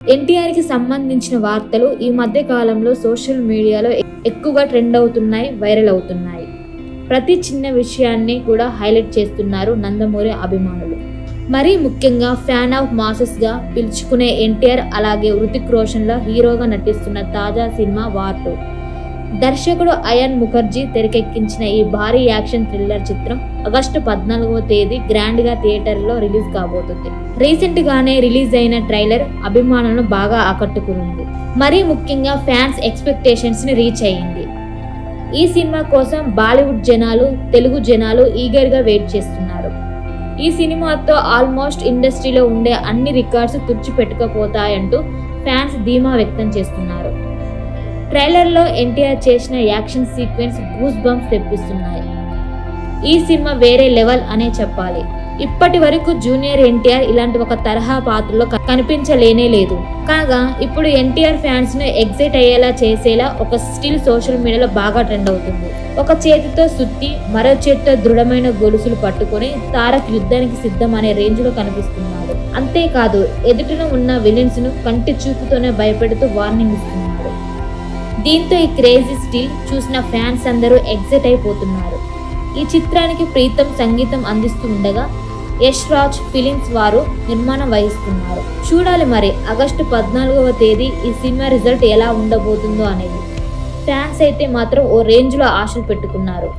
ఎన్టీఆర్కి సంబంధించిన వార్తలు ఈ మధ్య కాలంలో సోషల్ మీడియాలో ఎక్కువగా ట్రెండ్ అవుతున్నాయి, వైరల్ అవుతున్నాయి. ప్రతి చిన్న విషయాన్ని కూడా హైలైట్ చేస్తున్నారు నందమూరి అభిమానులు. మరీ ముఖ్యంగా ఫ్యాన్ ఆఫ్ మాసెస్గా పిలుచుకునే ఎన్టీఆర్ అలాగే హృతిక్ రోషన్ల హీరోగా నటిస్తున్న తాజా సినిమా వార్ 2. దర్శకుడు అయాన్ ముఖర్జీ తెరకెక్కించిన ఈ భారీ యాక్షన్ థ్రిల్లర్ చిత్రం ఆగస్టు 14వ తేదీ గ్రాండ్గా థియేటర్లో రిలీజ్ కాబోతుంది. రీసెంట్ గానే రిలీజ్ అయిన ట్రైలర్ అభిమానులను బాగా ఆకట్టుకునుంది. మరీ ముఖ్యంగా ఫ్యాన్స్ ఎక్స్పెక్టేషన్స్ ని రీచ్ అయ్యింది. ఈ సినిమా కోసం బాలీవుడ్ జనాలు, తెలుగు జనాలు ఈగర్గా వెయిట్ చేస్తున్నారు. ఈ సినిమాతో ఆల్మోస్ట్ ఇండస్ట్రీలో ఉండే అన్ని రికార్డ్స్ తుడిచిపెట్టుకుపోతాయంటూ ఫ్యాన్స్ ధీమా వ్యక్తం చేస్తున్నారు. ట్రైలర్లో ఎన్టీఆర్ చేసిన యాక్షన్ సీక్వెన్స్ గూస్ బంప్స్ తెప్పిస్తున్నాయి. ఈ సినిమా వేరే లెవెల్ అనే చెప్పాలి. ఇప్పటి వరకు జూనియర్ ఎన్టీఆర్ ఇలాంటి ఒక తరహా పాత్రలో కనిపించలేనే లేదు. కాగా ఇప్పుడు ఎన్టీఆర్ ఫ్యాన్స్ ను ఎగ్జైట్ అయ్యేలా చేసేలా ఒక స్టిల్ సోషల్ మీడియాలో బాగా ట్రెండ్ అవుతుంది. ఒక చేతితో సుత్తి, మరో చేతితో దృఢమైన గొలుసులు పట్టుకొని తారక్ యుద్ధానికి సిద్ధం అనే రేంజ్ లో కనిపిస్తున్నాడు. అంతేకాదు ఎదుటిన ఉన్న విలన్స్ ను కంటి చూపుతోనే భయపెడుతూ వార్నింగ్ ఇస్తున్నాడు. దీంతో ఈ క్రేజీ స్టిల్ చూసిన ఫ్యాన్స్ అందరూ ఎగ్జైట్ అయిపోతున్నారు. ఈ చిత్రానికి ప్రీతం సంగీతం అందిస్తూ ఉండగా యష్ రాజ్ ఫిలిమ్స్ వారు నిర్మాణం వహిస్తున్నారు. చూడాలి మరి ఆగస్టు 14వ తేదీ ఈ సినిమా రిజల్ట్ ఎలా ఉండబోతుందో అనేది. ఫ్యాన్స్ అయితే మాత్రం ఓ రేంజ్ లో ఆశలు పెట్టుకున్నారు.